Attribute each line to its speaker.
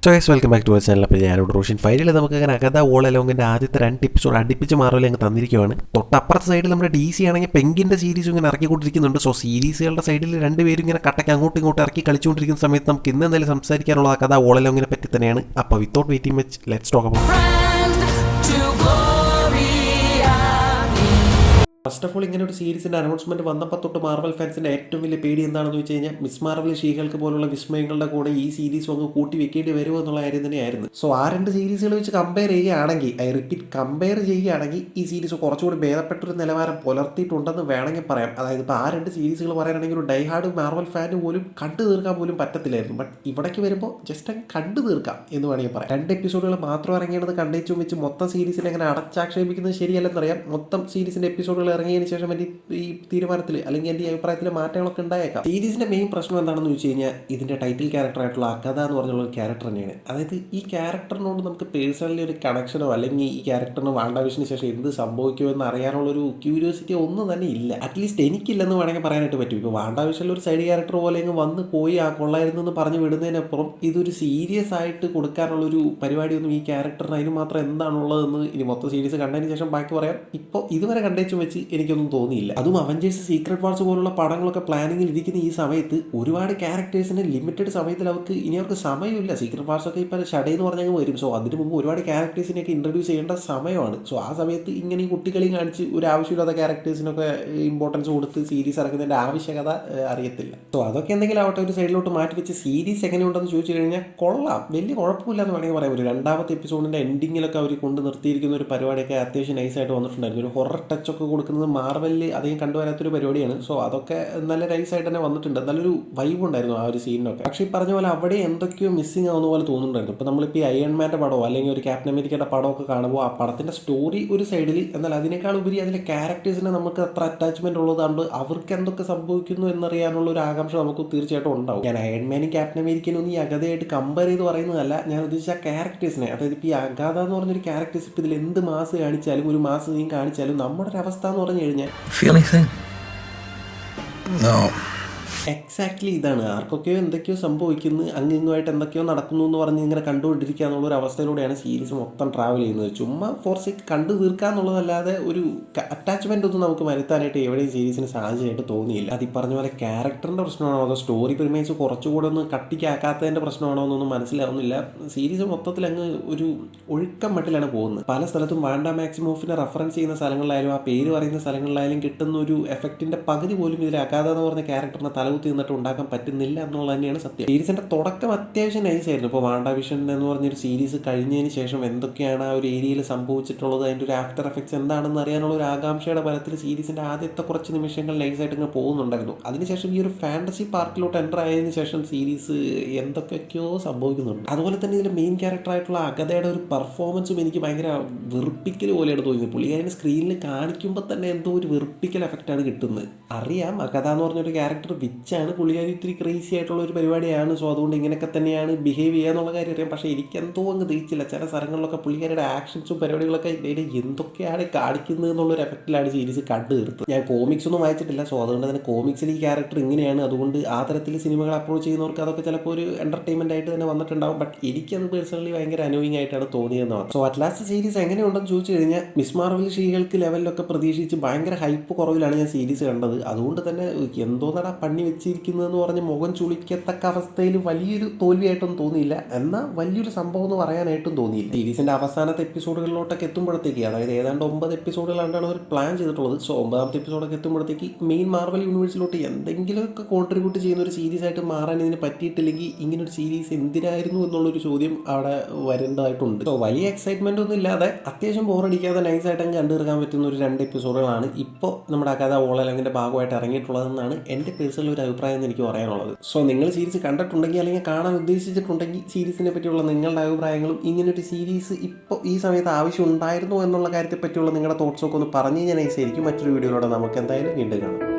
Speaker 1: So guys welcome back to our channel. അപ്പോൾ ഞാനോട് Roshan final നമുക്ക് അങ്ങനെ അഗത ഓൾ അലോങ്ങിൻ്റെ ആദ്യത്തെ 2 എപ്പിസോഡ് അടുപ്പിച്ച് മാറുമല്ലോ അങ്ങ് തന്നിരിക്കുകയാണ്. തൊട്ടപ്പുറത്തെ സൈഡിൽ നമ്മുടെ DC ആണെങ്കിൽ പെങ്കിൻ്റെ സീരീസ് ഇങ്ങനെ ഇറക്കിക്കൊണ്ടിരിക്കുന്നുണ്ട്. സോ സീരീസുകളുടെ സൈഡിൽ രണ്ടുപേരും ഇങ്ങനെ കട്ടയ്ക്ക് അങ്ങോട്ടും ഇങ്ങോട്ടും ഇറക്കി കളിച്ചുകൊണ്ടിരിക്കുന്ന സമയത്ത് നമുക്ക് ഇന്ന് എന്തായാലും സംസാരിക്കാനുള്ള അഗത ഓൾ അലോങ്ങിനെ പറ്റി തന്നെയാണ്. അപ്പോൾ without waiting much let's talk about. First of all ഇങ്ങനെ ഒരു സീരീസിൻ്റെ അനൗൺസ്മെൻറ്റ് വന്നപ്പോൾ തൊട്ട് മാർവൽ ഫാൻസിൻ്റെ ഏറ്റവും വലിയ പേടി എന്താണെന്ന് വെച്ച് കഴിഞ്ഞാൽ മിസ് മാർവൽ ഷീഹൾക്ക് പോലുള്ള വിസ്മയങ്ങളുടെ കൂടെ ഈ സീരീസ് ഒന്ന് കൂട്ടി വെക്കേണ്ടി വരുമോ എന്നുള്ള കാര്യം തന്നെയായിരുന്നു. സോ ആ രണ്ട് സീരീസുകൾ വെച്ച് കമ്പയർ ചെയ്യുകയാണെങ്കിൽ കമ്പയർ ചെയ്യുകയാണെങ്കിൽ ഈ സീരീസ് കുറച്ചുകൂടി ഭേദപ്പെട്ടൊരു നിലവാരം പുലർത്തിയിട്ടുണ്ടെന്ന് വേണമെങ്കിൽ പറയാം. അതായത് ഇപ്പോൾ ആ രണ്ട് സീരീസുകൾ പറയാനാണെങ്കിൽ ഒരു ഡൈഹാർഡ് മാർവൽ ഫാന് പോലും കണ്ടു തീർക്കാൻ പോലും പറ്റത്തില്ലായിരുന്നു. ബട്ട് ഇവിടേക്ക് വരുമ്പോൾ ജസ്റ്റ് അങ്ങ് കണ്ടു തീർക്കാം എന്ന് വേണമെങ്കിൽ പറയാം. 2 എപ്പിസോഡുകൾ മാത്രം ഇറങ്ങിയത് കണ്ടേച്ചും വെച്ച് മൊത്തം സീരീസിനെ അങ്ങനെ അടച്ചാക്ഷേപിക്കുന്നത് ശരിയല്ലെന്നറിയാം. മൊത്തം സീരീസിൻ്റെ എപ്പിസോഡുകൾ ഇറങ്ങിയതിന് ശേഷം എൻ്റെ ഈ തീരുമാനത്തിൽ അല്ലെങ്കിൽ എൻ്റെ അഭിപ്രായത്തിൽ മാറ്റങ്ങളൊക്കെ ഉണ്ടായേക്കാം. സീരീസിൻ്റെ മെയിൻ പ്രശ്നം എന്താണെന്ന് വെച്ച് കഴിഞ്ഞാൽ ഇതിൻ്റെ ടൈറ്റിൽ ക്യാരക്ടറായിട്ടുള്ള അഗത എന്ന് പറഞ്ഞുള്ള ഒരു ക്യാരക്ടർ തന്നെയാണ്. അതായത് ഈ ക്യാരക്ടറിനോട് നമുക്ക് പേഴ്സണലി ഒരു കണക്ഷനോ അല്ലെങ്കിൽ ഈ ക്യാരക്ടറിന് വാണ്ടാവിഷന് ശേഷം എന്ത് സംഭവിക്കുമെന്ന് അറിയാനുള്ളൊരു ക്യൂരിയോസിറ്റി ഒന്നും തന്നെ ഇല്ല. അറ്റ്ലീസ്റ്റ് എനിക്കില്ലെന്ന് വേണമെങ്കിൽ പറയാനായിട്ട് പറ്റും. ഇപ്പോൾ വാണ്ടാവിഷനിൽ ഒരു സൈഡ് ക്യാരക്ടർ പോലെ അങ്ങ് വന്ന് പോയി ആ കൊള്ളായിരുന്നു എന്ന് പറഞ്ഞു വിടുന്നതിനപ്പുറം ഇതൊരു സീരിയസ് ആയിട്ട് കൊടുക്കാനുള്ളൊരു പരിപാടിയൊന്നും ഈ ക്യാരക്ടറിന് അതിന് മാത്രം എന്താണുള്ളതെന്ന് ഇനി മൊത്തം സീരീസ് കണ്ടതിന് ശേഷം ബാക്കി പറയാം. ഇപ്പോൾ ഇതുവരെ കണ്ടേച്ചും വെച്ച് എനിക്കൊന്നും തോന്നിയില്ല. അതും അവഞ്ചേഴ്സ് സീക്രട്ട് വാർസ് പോലുള്ള പടങ്ങളൊക്കെ പ്ലാനിങ്ങിൽ ഇരിക്കുന്ന ഈ സമയത്ത് ഒരുപാട് ക്യാരക്ടേഴ്സിന് ലിമിറ്റഡ് സമയത്തിൽ അവർക്ക് സമയമില്ല. സീക്രട്ട് വാർസ് ഒക്കെ ഇപ്പോൾ ഷഡേ എന്ന് പറഞ്ഞാൽ വരും. സോ അതിന് മുമ്പ് ഒരുപാട് ക്യാരക്ടേഴ്സിനെയൊക്കെ ഇൻട്രൊഡ്യൂസ് ചെയ്യേണ്ട സമയമാണ്. സോ ആ സമയത്ത് ഇങ്ങനെ ഈ കുട്ടികളെയും കാണിച്ച് ഒരു ആവശ്യമില്ലാത്ത ക്യാരക്ടേഴ്സിനൊക്കെ ഇമ്പോർട്ടൻസ് കൊടുത്ത് സീരീസ് ഇറക്കുന്നതിൻ്റെ ആവശ്യകത അറിയത്തില്ല. സോ അതൊക്കെ എന്തെങ്കിലും ആവട്ടെ ഒരു സൈഡിലോട്ട് മാറ്റി വെച്ച് സീരീസ് എങ്ങനെയുണ്ടെന്ന് ചോദിച്ചു കഴിഞ്ഞാൽ കൊള്ളാം, വലിയ കുഴപ്പമില്ലെന്ന് വേണമെങ്കിൽ പറയാം. ഒരു 2ാമത്തെ എപ്പിസോഡിൻ്റെ എൻഡിങ്ങിലൊക്കെ അവർ കൊണ്ട് നിർത്തിയിരിക്കുന്ന ഒരു പരിപാടിയൊക്കെ അത്യാവശ്യം നൈസായിട്ട് വന്നിട്ടുണ്ടായിരുന്നു. ഒരു ഹൊറർ ടച്ചൊക്കെ കൊടുക്കുന്നത് മാർവലിൽ അധികം കണ്ടുവരാത്തൊരു പരിപാടിയാണ്. സോ അതൊക്കെ നല്ല നൈസായിട്ട് തന്നെ വന്നിട്ടുണ്ട്. നല്ലൊരു വൈബ് ഉണ്ടായിരുന്നു ആ ഒരു സീനിനൊക്കെ. പക്ഷേ ഈ പറഞ്ഞ പോലെ അവിടെ എന്തൊക്കെയോ മിസ്സിങ് ആവുന്ന പോലെ തോന്നുന്നുണ്ടായിരുന്നു. ഇപ്പോൾ നമ്മളിപ്പോൾ ഈ അയൺമാൻ്റെ പടമോ അല്ലെങ്കിൽ ഒരു ക്യാപ്റ്റൻ അമേരിക്കയുടെ പടമൊക്കെ കാണുമ്പോൾ ആ പടത്തിൻ്റെ സ്റ്റോറി ഒരു സൈഡിൽ, എന്നാൽ അതിനേക്കാൾ ഉപരി അതിലെ ക്യാരക്ടേഴ്സിനെ നമുക്ക് അത്ര അറ്റാച്ച്മെൻറ്റ് ഉള്ളതുകൊണ്ട് അവർക്ക് എന്തൊക്കെ സംഭവിക്കുന്നു എന്നറിയാനുള്ള ഒരു ആകാംക്ഷ നമുക്ക് തീർച്ചയായിട്ടും ഉണ്ടാവും. ഞാൻ അയൺമാനും ക്യാപ്റ്റൻ അമേരിക്കനും ഈ അഗതയായിട്ട് കമ്പയർ ചെയ്ത് പറയുന്നതല്ല, ഞാൻ ഉദ്ദേശിച്ച ക്യാരക്ടേഴ്സിനെ. അതായത് ഇപ്പോൾ ഈ അഗാധ എന്ന് പറഞ്ഞൊരു ക്യാരക്ടേഴ്സ് ഇപ്പോൾ ഇതിൽ എന്ത് മാസ് കാണിച്ചാലും ഒരു മാസ് സീൻ കാണിച്ചാലും നമ്മുടെ ഒരു അവസ്ഥ എന്ന് പറഞ്ഞു കഴിഞ്ഞാൽ എക്സാക്ട്ലി ഇതാണ്. ആർക്കൊക്കെയോ എന്തൊക്കെയോ സംഭവിക്കുന്നു, അങ്ങിങ്ങുമായിട്ട് എന്തൊക്കെയോ നടക്കുന്നു എന്ന് പറഞ്ഞ് ഇങ്ങനെ കണ്ടുകൊണ്ടിരിക്കുക എന്നുള്ളൊരു അവസ്ഥയിലൂടെയാണ് സീരീസ് മൊത്തം ട്രാവൽ ചെയ്യുന്നത്. ചുമ്മാ ഫോർസേക്ക് കണ്ടു തീർക്കുക എന്നുള്ളതല്ലാതെ ഒരു അറ്റാച്ച്മെൻ്റ് ഒന്നും നമുക്ക് വരുത്താനായിട്ട് എവിടെയും സീരീസിന് സാഹചര്യമായിട്ട് തോന്നിയില്ല. അത് ഈ പറഞ്ഞ പോലെ ക്യാരക്ടറിൻ്റെ പ്രശ്നമാണോ അതോ സ്റ്റോറി പ്രിമൈസ് കുറച്ചുകൂടെ ഒന്ന് കട്ടിക്കാക്കാത്തതിൻ്റെ പ്രശ്നമാണോ എന്നൊന്നും മനസ്സിലാവുന്നില്ല. സീരീസ് മൊത്തത്തിൽ അങ്ങ് ഒരു ഒഴുക്കം മട്ടിലാണ് പോകുന്നത്. പല സ്ഥലത്തും വാണ്ട മാക്സിമോഫിനെ റെഫറൻസ് ചെയ്യുന്ന സ്ഥലങ്ങളിലായാലും ആ പേര് പറയുന്ന സ്ഥലങ്ങളിലായാലും കിട്ടുന്ന ഒരു എഫക്റ്റിൻ്റെ പകുതി പോലും ഇതിൽ അഗാധ എന്ന് പറഞ്ഞ ക്യാരക്ടറിനെ തലകുത്തി നിന്നിട്ട് ഉണ്ടാക്കാൻ പറ്റുന്നില്ല എന്നുള്ളത് തന്നെയാണ് സത്യം. സീരീസിൻ്റെ തുടക്കം അത്യാവശ്യം നൈസായിരുന്നു. ഇപ്പോൾ വാണ്ടാവിഷൻ എന്ന് പറഞ്ഞൊരു സീരീസ് കഴിഞ്ഞതിന് ശേഷം എന്തൊക്കെയാണ് ആ ഒരു ഏരിയയിൽ സംഭവിച്ചിട്ടുള്ളത്, അതിൻ്റെ ഒരു ആഫ്റ്റർ എഫക്ട്സ് എന്താണെന്ന് അറിയാനുള്ള ഒരു ആകാംക്ഷയുടെ ബലത്തിൽ സീരീസിൻ്റെ ആദ്യത്തെ കുറച്ച് നിമിഷങ്ങൾ നൈസായിട്ട് ഇങ്ങനെ പോകുന്നുണ്ടായിരുന്നു. അതിനുശേഷം ഈ ഒരു ഫാൻറ്റസി പാർട്ടിലോട്ട് എൻ്റർ ആയതിനു ശേഷം സീരീസ് എന്തൊക്കെയൊക്കെയോ സംഭവിക്കുന്നുണ്ട്. അതുപോലെ തന്നെ ഇതിൽ മെയിൻ ക്യാരക്ടറായിട്ടുള്ള അഗതയുടെ ഒരു പെർഫോമൻസും എനിക്ക് ഭയങ്കര വെറുപ്പിക്കൽ പോലെയാണ് തോന്നിയത്. പുള്ളിക്കാരനെ സ്ക്രീനിൽ കാണിക്കുമ്പോൾ തന്നെ എന്തോ ഒരു വെറുപ്പിക്കൽ എഫക്റ്റാണ് കിട്ടുന്നത്. അറിയാം അഗത എന്ന് പറഞ്ഞൊരു ക്യാരക്ടർ വിച്ചാണ്, പുള്ളിക്കാരി ഇത്തിരി ക്രേസി ആയിട്ടുള്ള ഒരു പരിപാടിയാണ്. സോ അതുകൊണ്ട് ഇങ്ങനെയൊക്കെ തന്നെയാണ് ബിഹേവ് ചെയ്യുക എന്നുള്ള കാര്യം അറിയാം. പക്ഷേ എനിക്ക് എന്തോ അങ്ങ് തിരിച്ചില്ല. ചില സ്ഥലങ്ങളിലൊക്കെ പുള്ളിക്കാരുടെ ആക്ഷൻസും പരിപാടികളൊക്കെ എന്തൊക്കെയാണ് കാണിക്കുന്നത് എന്നുള്ളൊരു എഫക്റ്റിലാണ് സീരീസ് കണ്ടു തീർത്തത്. ഞാൻ കോമിക്സ് ഒന്നും വായിച്ചിട്ടില്ല. സോ അതുകൊണ്ട് തന്നെ കോമിക്സിൽ ഈ ക്യാരക്ടർ ഇങ്ങനെയാണ്, അതുകൊണ്ട് ആ തരത്തിൽ സിനിമകൾ അപ്രോച്ച് ചെയ്യുന്നവർക്ക് അതൊക്കെ ചിലപ്പോൾ ഒരു എൻ്റർടൈൻമെൻ്റ് ആയിട്ട് തന്നെ വന്നിട്ടുണ്ടാവും. ബട്ട് എനിക്കത് പേഴ്സണലി ഭയങ്കര അനോയിങ് ആയിട്ടാണ് തോന്നിയതെന്ന്. സോ അറ്റ് ലാസ്റ്റ് സീരീസ് എങ്ങനെയുണ്ടെന്ന് ചോദിച്ചു കഴിഞ്ഞാൽ മിസ് മാർവൽ ഷീഹൾക്ക് ലെവലിലൊക്കെ പ്രതീക്ഷിച്ച് ഭയങ്കര ഹൈപ്പ് കുറവിലാണ് ഞാൻ സീരീസ് കണ്ടത്. അതുകൊണ്ട് തന്നെ എന്തോ നട പണി വെച്ചിരിക്കുന്നതെന്ന് പറഞ്ഞ് മുഖം ചുളിക്കത്തക്ക അവസ്ഥയിൽ വലിയൊരു തോൽവിയായിട്ടൊന്നും തോന്നിയില്ല. എന്നാൽ വലിയൊരു സംഭവം എന്ന് പറയാനായിട്ടും തോന്നിയില്ല. സീരീസിൻ്റെ അവസാനത്തെ എപ്പിസോഡുകളിലോട്ടൊക്കെ എത്തുമ്പോഴത്തേക്ക്, അതായത് ഏതാണ്ട് 9 എപ്പിസോഡുകളാണ് അവർ പ്ലാൻ ചെയ്തിട്ടുള്ളത്. സോ 9ാമത്തെ എപ്പിസോഡൊക്കെ എത്തുമ്പോഴത്തേക്ക് മെയിൻ മാർവൽ യൂണിവേഴ്സിലോട്ട് എന്തെങ്കിലുമൊക്കെ കോൺട്രിബ്യൂട്ട് ചെയ്യുന്ന ഒരു സീരീസ് ആയിട്ട് മാറാൻ ഇതിന് പറ്റിയിട്ടില്ലെങ്കിൽ ഇങ്ങനൊരു സീരീസ് എന്തിനായിരുന്നു എന്നുള്ളൊരു ചോദ്യം അവിടെ വരേണ്ടതായിട്ടുണ്ട്. സോ വലിയ എക്സൈറ്റ്മെൻ്റ് ഒന്നും ഇല്ലാതെ അത്യാവശ്യം ബോറടിക്കാതെ നൈസായിട്ട് അങ്ങ് കണ്ടു തീർക്കാൻ പറ്റുന്ന ഒരു 2 എപ്പിസോഡുകളാണ് ഇപ്പോൾ നമ്മുടെ അഗത ഓൾ അലോങ്ങിൻ്റെ ഭാഗമായിട്ട് ഇറങ്ങിയിട്ടുള്ളതെന്നാണ് എൻ്റെ പേഴ്സണൽ ഒരു അഭിപ്രായം എന്ന് എനിക്ക് പറയാനുള്ളത്. സോ നിങ്ങൾ സീരീസ് കണ്ടിട്ടുണ്ടെങ്കിൽ അല്ലെങ്കിൽ കാണാൻ ഉദ്ദേശിച്ചിട്ടുണ്ടെങ്കിൽ സീരീസിനെ പറ്റിയുള്ള നിങ്ങളുടെ അഭിപ്രായങ്ങളും ഇങ്ങനൊരു സീരീസ് ഇപ്പോൾ ഈ സമയത്ത് ആവശ്യം ഉണ്ടായിരുന്നു എന്നുള്ള കാര്യത്തെ പറ്റിയുള്ള നിങ്ങളുടെ തോട്ട്സൊക്കെ ഒന്ന് പറഞ്ഞു കഴിഞ്ഞാൽ നൈസായിരിക്കും. മറ്റൊരു വീഡിയോയിലൂടെ നമുക്ക് എന്തായാലും വീണ്ടും കാണാം.